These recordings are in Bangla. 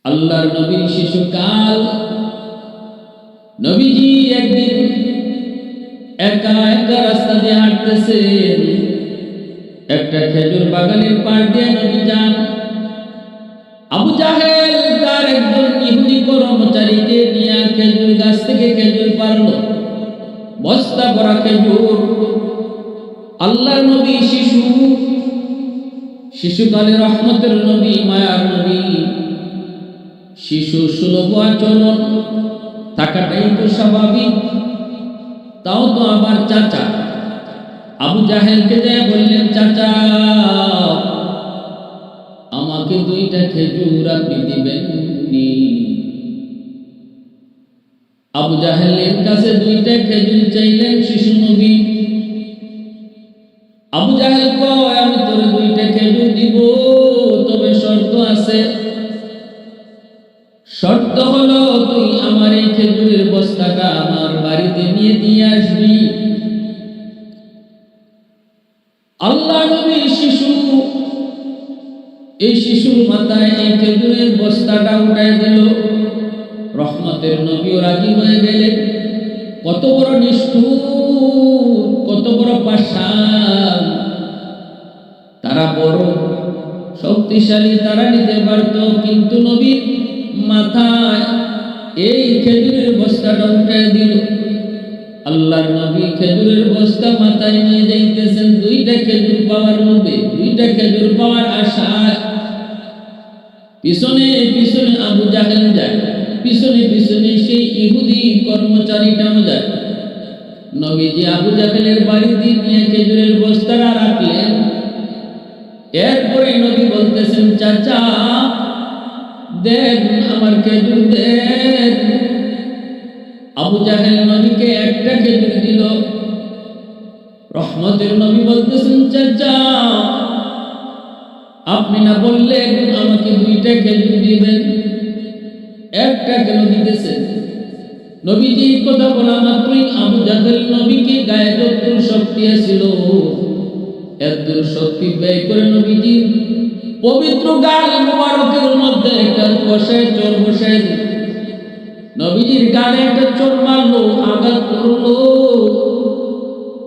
আল্লাহর নবীর শিশুকাল। নবীজি একদিন একা একা রাস্তা দিয়ে হাঁটতেছেন। একটা খেজুর বাগানের পাশ দিয়ে নবী যান। আবু জাহেল তার একজন ইহুদি কর্মচারীকে নিয়ে খেজুর গাছ থেকে খেজুর পারলো, বস্তা ভরা খেজুর। আল্লাহর নবী শিশুকালে রহমতের নবী, মায়ার নবী, শিশু সুলভ আচরণ থাকাটাই তো স্বাভাবিক। তাও তো আবার চাচা। আবু জাহেলকে যায় বললেন, চাচা আমাকে 2টা খেজুর আপনি দিবেন নি? আবু জাহেলের কাছে 2টা খেজুর চাইলেন শিশু নবী। আবু জাহেল কয়, আমি তোর 2টা খেজুর দিব, তবে শর্ত আছে। শর্ত হলো তুই আমার এই খেজুরের বস্তাটা আমার বাড়িতে নিয়ে দিয়ে আসবি। আল্লাহ নবী এই শিশুর মাথায় এই খেজুরের বস্তাটা উঠায় দিল। রহমতের নবীও রাজি হয়ে গেলেন। কত বড় নিষ্ঠুর, কত বড় পাষাণ! তারা বড় শক্তিশালী, তারা নিতে পারত, কিন্তু নবীর মাথায় এই খেজুরের বস্তাটা উঠায় দিল। আল্লাহর নবী খেজুরের বস্তা মাথায় নিয়ে যাইতেছেন 2টা খেজুর পাওয়ার লোভে, 2টা খেজুর পাওয়ার আশায়। পিছনে পিছনে আবু জাহেল যায়, পিছনে পিছনে সেই ইহুদি কর্মচারীটাও যায়। নবীজি আবু জাহেলের বাড়িতে নিয়ে খেজুরের বস্তাটা রাখলেন। এরপরে নবী বলতেছেন, চাচা দেন আমার খেজুর দেন। আবু জাহেল নবীকে একটা খেজুর দিল। রহমতের নবী বলতেছেন, চাচা আপনি না বললেন আমাকে 2টা খেজুর দিবেন, একটা কেন দিতেছেন? নবীজি কথা বলা মাত্রই আবু জাহেল নবীকে গায়ে যতদূর শক্তি ছিল এতদূর শক্তি ব্যয় করে নবীজি পবিত্র গাল মুবারকের মধ্যে একটা চোর বসায় নবীজির গালে একটা চোর মারলো, আঘাত করলো।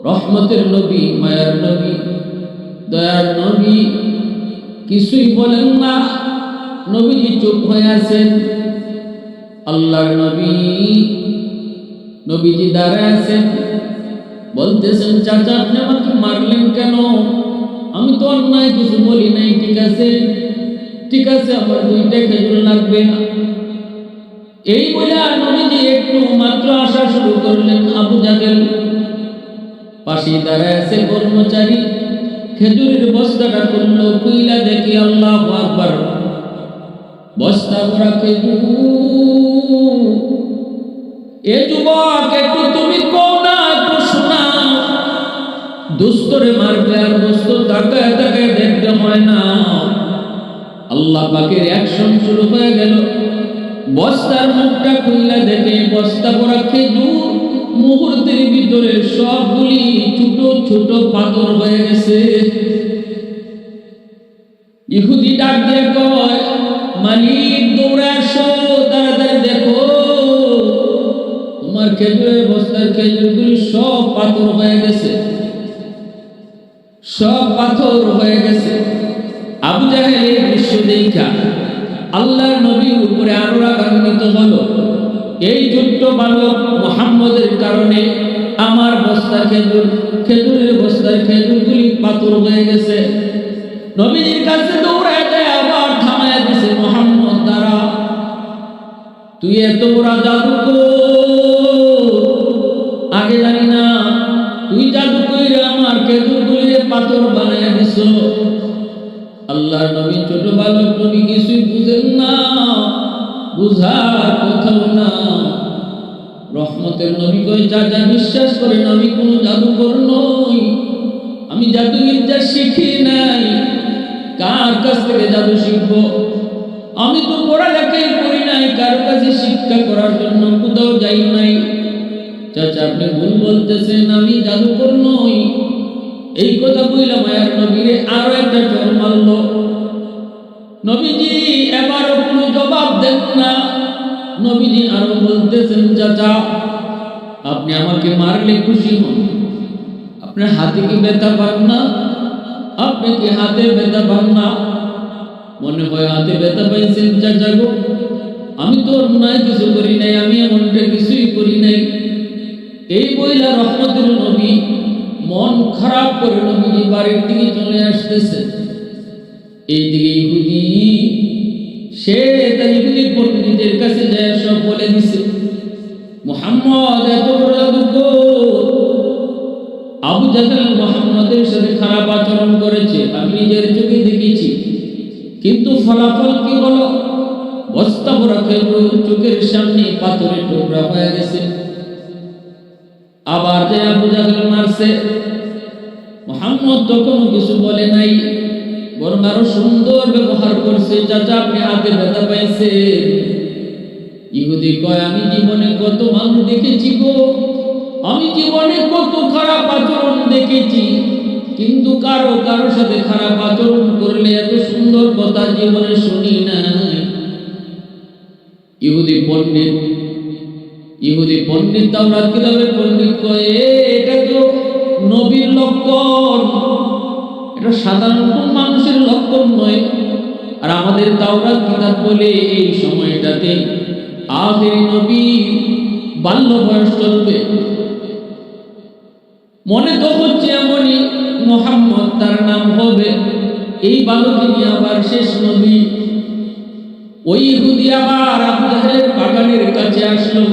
রহমতের নবী, মায়ার নবী, দয়ার নবী কিছুই বলেন না। নবীজি চুপ হয়ে আছেন। আল্লাহর নবীজি দাঁড়ায় আছেন, বলতেছেন, চাচা আপনি আমাকে মারলেন কেন? আমি তো অন্যায় কিছু বলি নাই। ঠিক আছে, ঠিক আছে, আমার 2টা খেজুর লাগবে না। এই বলে নবীজি একটু মাত্র আসা শুরু করলেন। আবু জাহেল পাশে দাঁড়ায় আছে কর্মচারী, খেজুরের বস্তাটা করলো, খুইলা দেখি আল্লাহু আকবার, বস্তা ভরা খেজুর। এ যুবক একটু তুমি কও না, একটু শোনা। দুস্তরে মারবে আর দুস্ত তাকায় তাকায় দেখতে হয় না। আল্লাহ পাকের অ্যাকশন শুরু হয়ে গেল। বস্তার মুখটা খুললা দেখে বস্তা ভরা খেজুর মুহূর্তের ভিতরে সবগুলি ছোট ছোট পাথর হয়ে গেছে। ইহুদি ডাক দিয়ে কয়, মালিক দৌড়ে আসো, তাড়াতাড়ি দেখো তোমার খেজুরের বস্তার খেজুরগুলি সব পাথর হয়ে গেছে, সব পাথর হয়ে গেছে। আবু জাহেল এই দৃশ্য দেখা আল্লাহর নবীর উপরে আরো রাগান্বিত হলো। এই ছোট্ট বালক মুহাম্মদের কারণে আমার বস্তার খেজুরের বস্তার খেজুরগুলি পাথর হয়ে গেছে। নবীজির কাছে দৌড়ায় যায়, আবার থামায় দিছে, মুহাম্মদ দাঁড়া, তুই এত বড় জাদুকর আগে জানি না, তুই জাদু কইরা আমার খেজুরগুলি পাথর বানায় দিছ। আল্লাহর নবী ছোট বালক, নবী কিছুই বুঝেন না, বুঝার কোথাও না। রহমতের নবী কই, চাচা বিশ্বাস করেন আমি কোনো জাদুকর নই, আমি জাদুবিদ্যা শিখি নাই, কার কাছ থেকে জাদু শিখব? আমি তো পড়ালেখাই করি নাই, কারো কাছে শিক্ষা করার জন্য কোথাও যাই নাই। চাচা আপনি ভুল বলতেছেন, আমি জাদুকর নই। এই কথা বইলা মায়ার নবীরে আরো একটা চর মারল। নবীজি এবারও কোনো জবাব দেন নবীজি আরো বলতেছেন, চাচা আপনি আমাকে মারলে খুশি হন, আপনার হাতে কি ব্যথা পান না? আপনি কি হাতে ব্যথা পান না? মনে হয় হাতে ব্যথা পাইছেন চাচা গো, আমি তো অন্যায় কিছু করি নাই, আমি এমনটা কিছুই করি নাই। এই বইলা রহমতের নবী মন খারাপ করে নবীজি বাড়ির দিকে চলে আসতেছে। এইদিকে ইহুদি সে তার ইহুদি পণ্ডিতের কাছে যায় সব বলে দিছে, মুহাম্মদ এত বড় জাদুকর, আবু জাহল মুহাম্মদের সাথে খারাপ আচরণ করেছে, আমি নিজের চোখে দেখেছি। কিন্তু ফলাফল কি হলো? বস্তা ভরা খেজুর চোখের সামনে পাথরের টুকরা হয়ে গেছে। আবার যে আবু জাহল মারছে, মুহাম্মদ তখনও কিছু বলে নাই, বরং আরো সুন্দর ব্যবহার করছে। চাচা আপনি হাতে ব্যথা পাইছে? ইহুদি কয়, আমি জীবনে কত মানুষ দেখেছি গো, আমি জীবনে কত খারাপ আচরণ দেখেছি, কিন্তু কারো কারো সাথে খারাপ আচরণ করলে এত সুন্দর কথা জীবনে শুনি নাই। ইহুদি পণ্ডিত তাওরাত কিতাবের পণ্ডিত কয়, এটা তো নবীর লক্ষণ, এটা সাধারণ মানুষের লক্ষণ নয়। আর আমাদের তাওরাত কিতাব বলে এই সময়টাতে আখেরি নবী বাল্য বয়স চলবে। মনে তো হচ্ছে এমনই মুহাম্মদ তার নাম হবে, এই বালক নিয়ে আবার শেষ নবী। ওই ইহুদি আবার আবু জাহেলের বাগানের কাছে আসলো,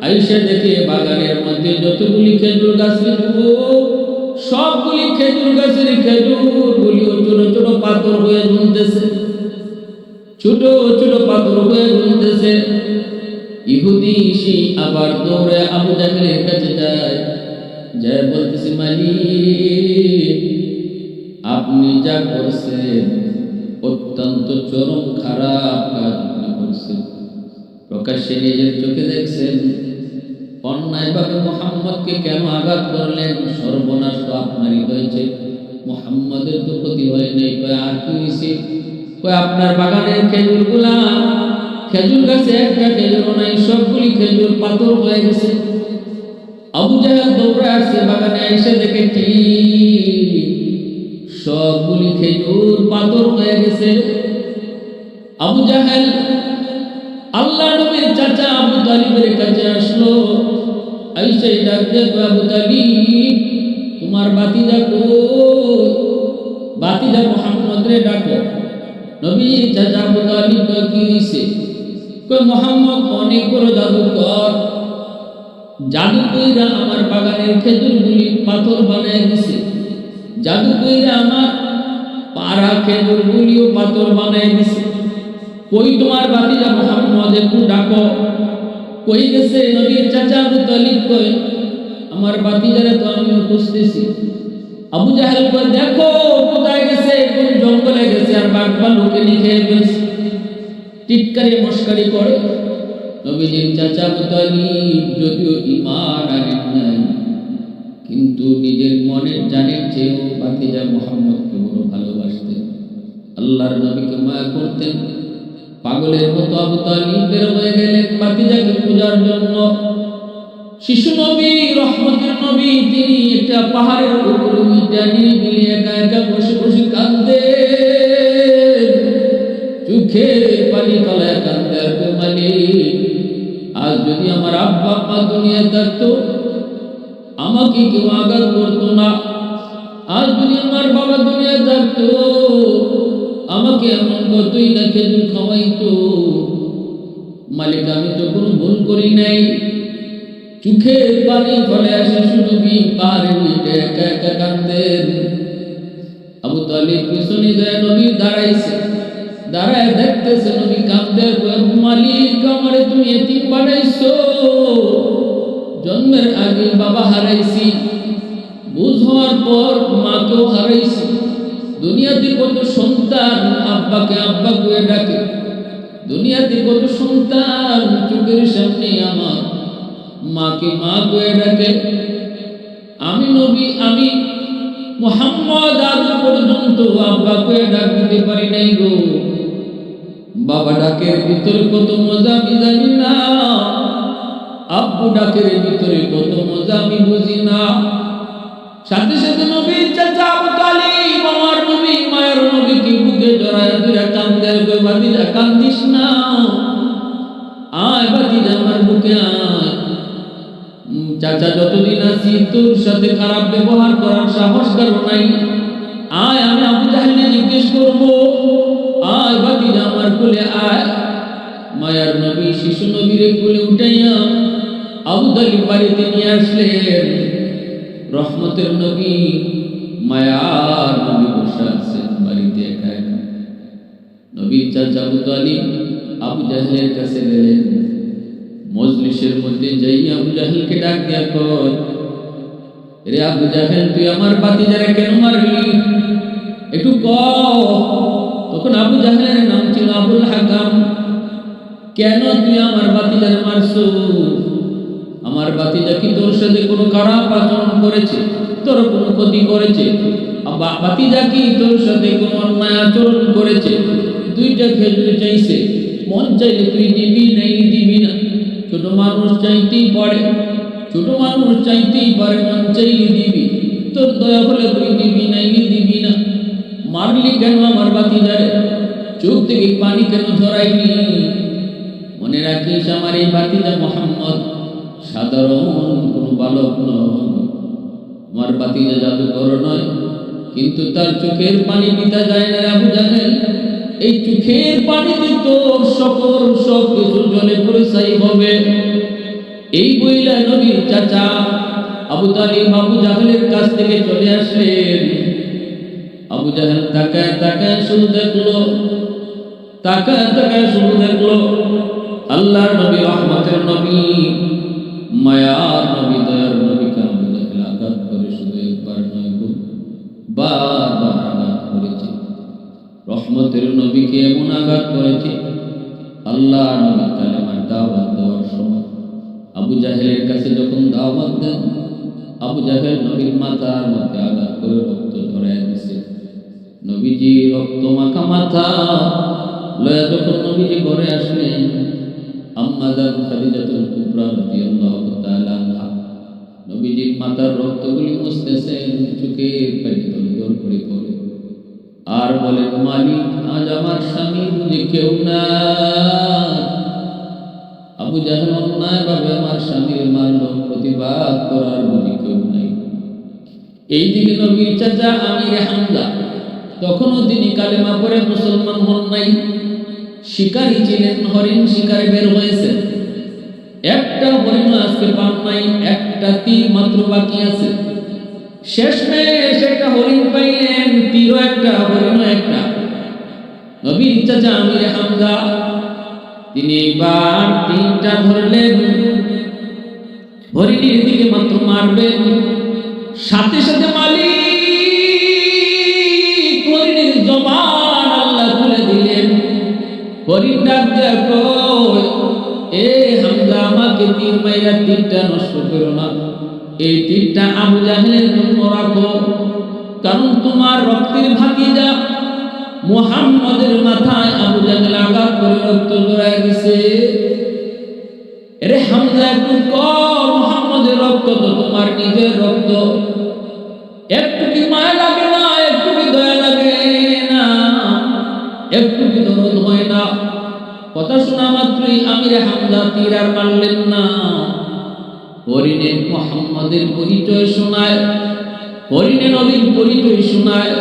আইসা দেখে বাগানের মধ্যে যতগুলি খেজুর গাছ ছিল সবগুলি খেজুর গাছের খেজুরগুলি ছোট ছোট পাথর হয়ে ঝুলতেছে, ছোট ছোট পাথর হয়ে ঝুলতেছে। ইহুদি সেই আবার দৌড়ে আবু জাহেলের কাছে যায়, যায় বলতেছে, মালিক আপনি যা করছেন অত্যন্ত চরম খারাপ কাজ আপনি করছেন, প্রকাশ্যে নিজের চোখে দেখছেন, অন্যায়ভাবে মুহাম্মদকে কেন আঘাত করলেন? সর্বনাশ তো আপনারই হয়েছে, মুহাম্মদের তো ক্ষতি হয় নাই। কয় আর কি হয়েছে? কয় আপনার বাগানের খেজুরগুলা, খেজুর গাছে একটা খেজুরও নাই, সবগুলি খেজুর পাথর হয়ে গেছে। আবু জাহেল দৌড়ে আসছে, বাগানে এসে দেখে ঠিক সবগুলি খেজুর পাথর হয়ে গেছে। আবু জাহেল আল্লাহ নবীর চাচা আবু তালিবের কাছে আসলো, আইসা ডাকতে, আবু তালিব তোমার বাতিজা কই? বাতিজা মুহাম্মদ রে ডাকো। নবীর চাচা আবু তালিব কি হইছে? কই মুহাম্মদ অনেক বড় জাদুকর, জাদু কইরা আমার বাগানের খেজুরগুলি পাথর বানায় দিছে, জাদু কইরা আমার পাড়া খেজুরগুলিও পাথর বানায় দিছে। কই তোমার বাতিজা মুহাম্মদ, একটু ডাকো। কই গেছে? নবীর চাচা আবু তালিব কই আমার বাতিজারে তো আমি খুঁজতেছি। আবু জাহেল কয়, দেখো কোথায় গেছে, কোন জঙ্গলে গেছে, আর বাঘ ভালুকে নিয়ে খেয়ে ফেলছে। টিটকারি মস্কারি করে। নবীজির চাচা আবু তালিব যদিও ঈমান আনেন নাই, কিন্তু নিজের মনের জানের চেয়েও বাতিজা মুহাম্মদকে বড় ভালোবাসতেন, আল্লাহর নবীকে মায়া করতেন। পাগলের মতো আবু তালিব বের হয়ে গেলেন বাতিজাকে খোঁজার জন্য। শিশু নবী, রহমতের নবী, তিনি একটা পাহাড়ের উপরে উঠে নিরিবিলি একা একা বসে বসে কাঁদতেন, চোখে পানি ফেলায় কাঁদতে, আর মালিক আজ যদি আমার আব্বা আম্মা দুনিয়ায় থাকতো আমাকে কেউ আঘাত করতো না, আজ যদি আমার বাবা দুনিয়ায় থাকতো আমাকে এমন কতই না খেজুর খাওয়াইতো। মালিক আমি তো কোনো ভুল করি নাই। চোখে পানি ফলে আসে শুধু পাহাড়ে উঠে একা একা কাঁদতেন। আবু তালিব পিছনে যায়, নবী দাঁড়াইছে, দাঁড়ায় দেখতেছে নবী কাঁদতে। মালিক আমারে তুমি এতিম বানাইছো, জন্মের আগে বাবা হারাইছি, বুঝ হওয়ার পর মাকেও হারাইছি, দুনিয়াতে কত সন্তান আব্বাকে আব্বা করে ডাকে, দুনিয়াতে কত সন্তান চোখের সামনে আমার মাকে মা করে ডাকে। আমি নবী, আমি মুহাম্মদ আজ পর্যন্ত আব্বা করে ডাক দিতে পারি নাই গো। বাবা ডাকের ভিতরে কত মজা আমি জানি না, আব্বু ডাকের ভিতরে কত মজা আমি বুঝি না। সাথে সাথে নবীর চাচা আবু তালিব আমার নবী মায়ের নবীকে বুকে জড়ায় ধরে কান্দে, কই ভাতিজা কান্দিস না, আয় ভাতিজা আমার বুকে আয়। চাচা যতদিন আছি তোর সাথে খারাপ ব্যবহার করার সাহস কারো নাই, আয় আমি আবু জাহেলকে জিজ্ঞেস করবো, আয় ভাতিজা আমার কোলে আয়। মায়ার নবী শিশু নবীরে কোলে উঠাইয়া আবু তালিব বাড়িতে নিয়ে আসলেন। রহমতের নবী মায়ার নবী বসে আছেন বাড়িতে একা একা। নবীর চাচা আবু তালিব আবু জাহেলের কাছে গেলেন। মজলিসের মধ্যে যাই আবু জাহেলকে ডাক দিয়া কয়, রে আবু জাহেল তুই আমার ভাতিজারে কেন মারলি একটু কও। তখন আবু জাহেলের নাম ছিল আবুল হাকাম। কেন তুই আমার ভাতিজারে মারছো? আমার ভাতিজা কি তোর সাথে কোনো খারাপ আচরণ করেছে, তোর কোনো ক্ষতি করেছে? ভাতিজা কি তোর সাথে কোনো অন্যায় আচরণ করেছে? দুইটা খেজুর চাইছে, মন চাইলে তুই দিবি নাই দিবি না। ছোট মানুষ চাইতেই পারে, ছোট মানুষ চাইতেই পারে, মন চাইলে দিবি, তোর দয়া হলে তুই দিবি নাই দিবি না। মারলি কেন আমার ভাতিজারে? চোখ থেকে পানি কেন ধরাইনি? মনে রাখিস আমার এই ভাতিজা মোহাম্মদ সাধারণ কোনো বালক নয়, আমার ভাতিজা জাদুকর নয়, কিন্তু তার চোখের পানি পিতা যায় না আবু জাহেল। এই চোখের পানিতে তোর সকল সব কিছু জলে পরিচাই হবে। এই বইলা নবীর চাচা আবু তালিব আবু জাহেলের কাছ থেকে চলে আসলেন। আবু জাহেল তাকায় তাকায় শুধু দেখলো, তাকায় তাকায় শুধু দেখলো আল্লাহর নবী রহমতের নবী মায়ার নবী দয়ার নবীকে আবু জাহেল আঘাত করে, শুধু একবার নয় বারবার আঘাত করেছে। রহমতের নবীকে এমন আঘাত করেছে, আল্লাহ নবী কালেমার দাওয়াত দেওয়ার সময় আবু জাহেলের কাছে যখন দাওয়াত দেন, আবু জাহেল নবীর মাথার মধ্যে আঘাত করে রক্ত ধরায় দিছে। নবীজি রক্ত মাখা মাথা লয়া যখন নবীজি ঘরে আসলেন, আম্মা জান খাদিজাতুল কুবরা রাদিয়াল্লাহু তাআলা আনহা নবীজির মাথার রক্তগুলি মুছতেছেন, চোখের পানি দর করে পড়ে আর বলেন, মালিক আজ আমার স্বামী বুঝি কেউ না। আবু জাহেল অন্যায় ভাবে আমার স্বামীর মারল, প্রতিবাদ করার বুঝি কেউ নাই। এইদিকে নবীর চাচা আমির হামজা, তখনও তিনি কালেমা পড়ে মুসলমান হন নাই, শিকারী ছিলেন, হরিণ শিকারে বের হয়েছে। একটা হরিণ আজকে পান নাই, একটা তীর মাত্র বাকি আছে। শেষমেশ একটা হরিণ পাইলেন, তীরও একটা হরিণও একটা। নবীর চাচা আমির হামজা তিনি এবার তীরটা ধরলেন, হরিণের দিকে মাত্র মারবেন, সাথে সাথে মালিক হরিণের জবান আল্লাহ খুলে দিলেন। হরিণ ডাক দেয়া কয়, এ হামজা আমাকে তীর মাইরা তীরটা নষ্ট করো না, এই তীরটা আবু জাহেলের জন্য রাখো, কারণ তোমার রক্তের ভাতিজা মুহাম্মদের মাথায় আবু জাহেল আঘাত করে রক্ত ঝরায় গেছে। এরে হামজা একটু কম, মুহাম্মদের রক্ত তো তোমার নিজের রক্ত, একটু কি মায়া লাগে না, একটু কি দয়া লাগে না, একটু কি দরদ হয় না? কথা শোনা মাত্রই আমির হামজা তীর আর মারলেন না, হরিণের মুহাম্মদের পরিচয় শোনায়, হরিণের নবীর পরিচয় শোনায়।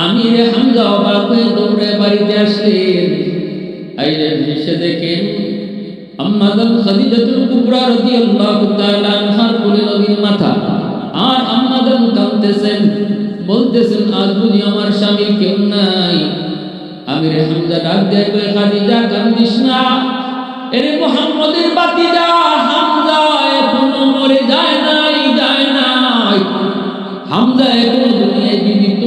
আমির হামজা অবাক হয়ে দৌড়ে বাড়িতে আসলেন। আইলেন এসে দেখেন আম্মা জান খাদিজাতুল কুবরা রাদিয়াল্লাহু তাআলা আনহার কোলে নবীর মাথা, আর আম্মা জান কাঁদতেছেন, বলতেছেন আজ বুঝি আমার স্বামীর কেউ নাই। আমির হামজা ডাক দিয়ে কয়, খাদিজা কান্দিস না, এরে মুহাম্মদের ভাতিজা হামজা এখনো মরে যায় নাই, যায় নাই, হামজা এখনো দুনিয়ায় জীবিত।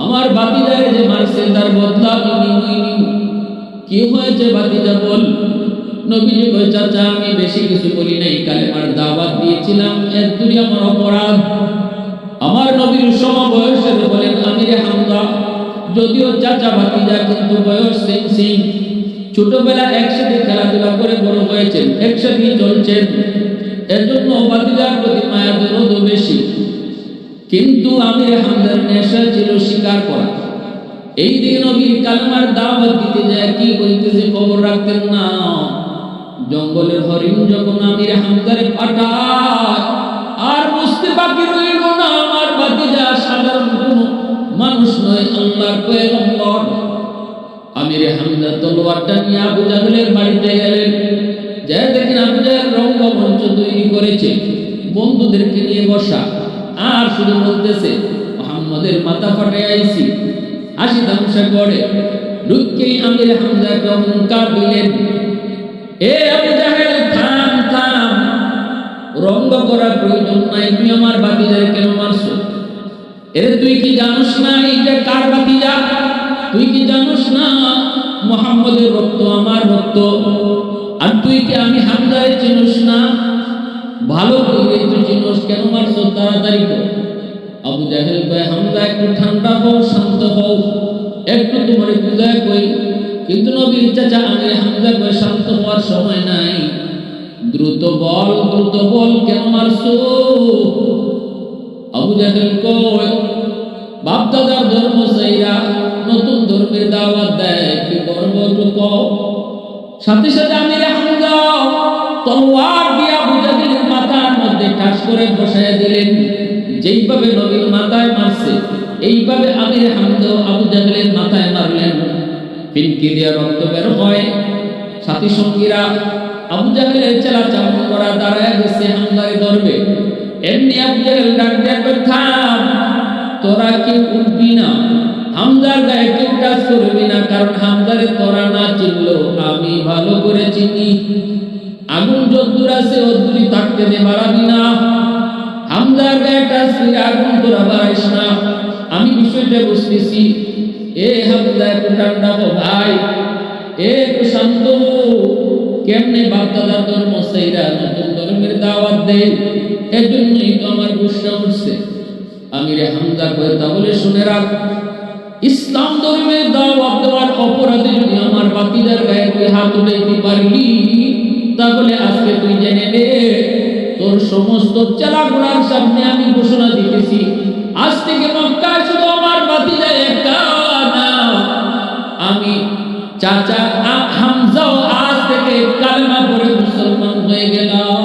আমার ভাতিজারে যে মারছে তার বদলা আমি নিব। কি হয়েছে ভাতিজা বল? নবীজি কয়, চাচা আমি বেশি কিছু বলি নাই, কালেমার দাওয়াত দিয়েছিলাম, এর দূরে আমার অপরাধ। আমার নবীর সমবয়সের বলেন আমির হামজা যদিও চাচা ভাতিজা কিন্তু বয়স সেম সেম, ছোটবেলা একসাথে খেলাধুলা করে বড় হয়েছেন, একসাথেই চলছেন, এজন্য ভাতিজার প্রতি মায়া দরদ বেশি। কিন্তু আমির হামজার নেশা ছিল শিকার করা। এই দিন নবীর কালেমার দাওয়াত দিতে যায় কি কইতেছে খবর রাখতেন না। জঙ্গলের হরিণ যখন আমির হামজারে পাঠায়, আর বুঝতে বাকি রইল না আমার ভাতিজা সাধারণ কোনো মানুষ নয়, আল্লাহর পয়গম্বর। আমির হামজা তলোয়ারটা নিয়ে আবু জাহেলের বাড়িতে গেলেন, যা দেখেন আবু জাহেল রঙ্গমঞ্চ তৈরি করেছে, বন্ধুদেরকে নিয়ে বসা, আর শুধু বলতেছে মুহাম্মাদের মাথা ফাটে আইছি, হাসি তামাশা করে। ঢুককেই আমির হামজা হুঙ্কার দিলেন, এ আবু জাহেল থাম থাম, রঙ্গ করার প্রয়োজন নাই, তুই আমার ভাতিজারে কেন মারছো? এরে তুই কি জানোস না এইটা কার ভাতিজা? তুই কি জানোস না মুহাম্মাদের রক্ত আমার রক্ত? আর তুই কি আমি হামজারে চিনোস না? ভালো করে তুই চিনোস, কেন মারছো? তাড়াতাড়ি কর। আবু জাহেল কয়, হামজা একটু ঠান্ডা হও, শান্ত হও, একটু তোমারে বুঝায় কই। কিন্তু নবীর চাচা আমির হামজা কয়, শান্ত হওয়ার সময় নাই, দ্রুত বল, কেন মারছো? আবু জাহেল কয়, বাপ দাদার ধর্ম চাইরা নতুন ধর্মের দাওয়াত দেয়, কি করব তো কও। সাথে সাথে আমির হামজা তলোয়ার দিয়ে আবু জাহেলের মাথার মধ্যে ঠাস করে বসায় দিলেন। যেইভাবে নবীর মাথায় মারছে, এইভাবে আমির হামজা আবু জাহেলের মাথায় মারলেন। ফিনকি দিয়ে রক্ত বের হয়। সাথী সঙ্গীরা আবু জাহেলের চেলা চামড় করা দাঁড়ায় গেছে হামজারে ধরবে। এমনি আবু জাহেল ডাক দিয়ে, থাম, তোরা কেউ উঠবি না, হামজার গায়ে কেউ টাচ করবি না, কারণ হামজারে তোরা না চিনলো আমি ভালো করে চিনি। আগুন যদ্দূর আছে অদ্দূরই থাকতে দে, বাড়াবি না। হামজার গায়ে টাচ করে আগুন তোরা বাড়াইস না, আমি বিষয়টা বুঝতেছি। এ হামজা একটু ঠান্ডা হো ভাই, একটু শান্ত হো। কেমনে বাপদাদার ধর্ম চাইরা নতুন ধর্মের দাওয়াত দেয়, এজন্যই তো আমার গুসা উঠছে। আমিরে হামজা কয়, তাহলে শুনে রাখ, ইসলাম ধর্মের দাওয়াত দেওয়ার অপরাধে যদি আমার ভাতিজার গায়ে তুই হাত উঠাইতে পারবি, তাহলে আজকে তুই জেনে নে, তোর সমস্ত চেলাগুলার সামনে আমি ঘোষণা দিতেছি, আজ থেকে মক্কায় শুধু আমার ভাতিজা একা না, আমি চাচা হামজাও আজ থেকে কালেমা পড়ে মুসলমান হয়ে গেলাম।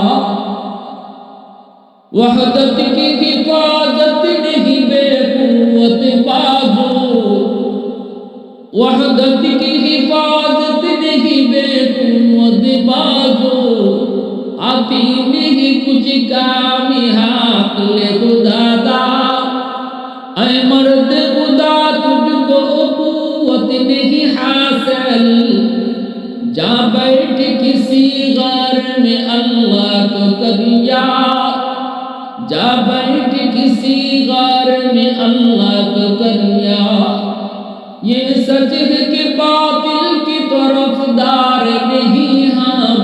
वहदत की हिफाजत नहीं बेकुवत बाजू, वहदत की हिफाजत नहीं बेकुवत बाजू, आती नहीं कुछ कामी हाथ ले खुदा दा, ऐ मर्द खुदा तुझको कुवत नहीं हासिल, जा बैठ किसी गार में अल्लाह को कर याद, जा बैठ किसी गार में अल्लाह को कर याद, ये सच है कि बातिल की तरफदार नहीं हम,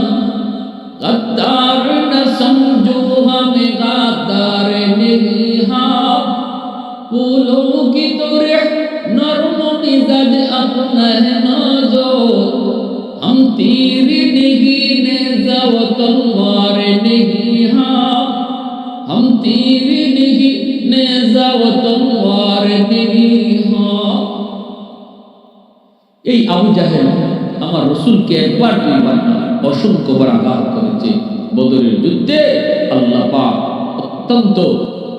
गद्दार न समझो हमें, गद्दार नहीं हम, फूलों की तरह नरम मिजाज अपना है नाजो, हम तीर नहीं नेज़ा व तलवार नहीं हम, हम तीर नहीं नेज़ा व तलवार नहीं हम। এই আবু জাহেল আমার রাসূলকে একবার দুইবার না অসংখ্যবার আঘাত করেছে। বদরের যুদ্ধে আল্লাহ পাক অত্যন্ত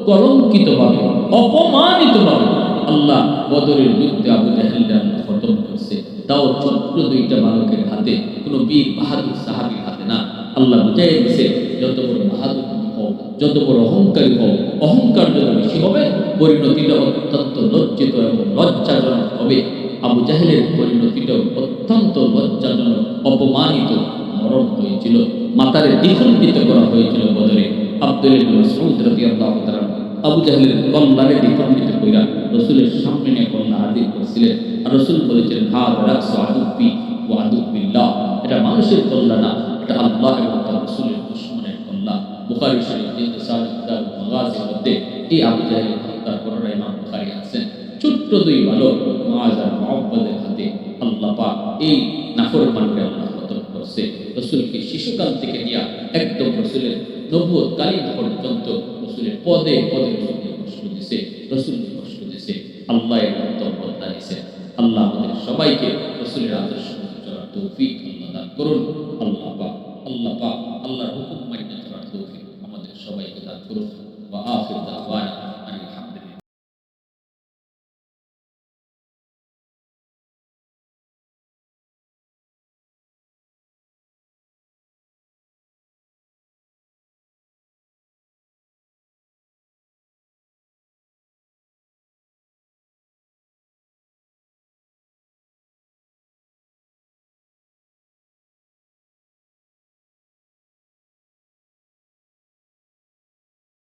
কলঙ্কিতভাবে, অপমানিতভাবে আল্লাহ বদরের যুদ্ধে আবু জাহেলকে খতম করছে। তাও ছোট্ট দুইটা বালকের হাতে, কোনো বীর বাহাদুর সাহাবীর হাতে না। আল্লাহ বুঝাই দিয়েছে, যত বড় বাহাদুর হও, যত বড় অহংকারী হও, অহংকার যত বেশি হবে, পরিণতিটা অত্যন্ত লজ্জিত এবং লজ্জাজনক হবে। আবু জাহেলের পরিণতিটা অত্যন্ত লজ্জাজনক, অপমানিত মরণ হয়েছিল, মাথারে দ্বিখণ্ডিত করা হয়েছিল বদরে। আব্দুল্লাহ ইবনে মাসউদ রাদিয়াল্লাহু তাআলা আবু জাহেলের কল্লারে দ্বিখণ্ডিত কইরা রাসূলের সামনে নিয়ে কল্লা হাজির করেছিলেন। আর রাসূল বলেছিলেন, হাদ রাসু আদুবি ওয়া আদুবিল্লাহ, এটা মানুষের কল্লা না, এটা আল্লাহ এবং তার রাসূলের দুশমনের কল্লা। বুখারী শরীফ ইনতিসাল কিতাব মাগাজির মধ্যে এই আবু জাহেলের হত্যার বর্ণনা ইমাম বুখারী আছেন। ছোট্ট দুই বালক মুআজ আর মুআব্বাদের হাতে আল্লাহ পাক এই নাফরমানকে আল্লাহ খতম করছে। রাসূলকে শিশুকাল থেকে নিয়ে একদম রাসূলের নবুয়ত কালীন পর্যন্ত রাসূলের পদে পদে রাসূলকে কষ্ট দিয়েছে, রাসূলকে কষ্ট দিয়েছে। আল্লাহ এর উত্তম বদলা দিয়েছে। আল্লাহ আমাদের সবাইকে রাসূলের আদর্শ চলার তৌফিক আল্লাহ দান করুন।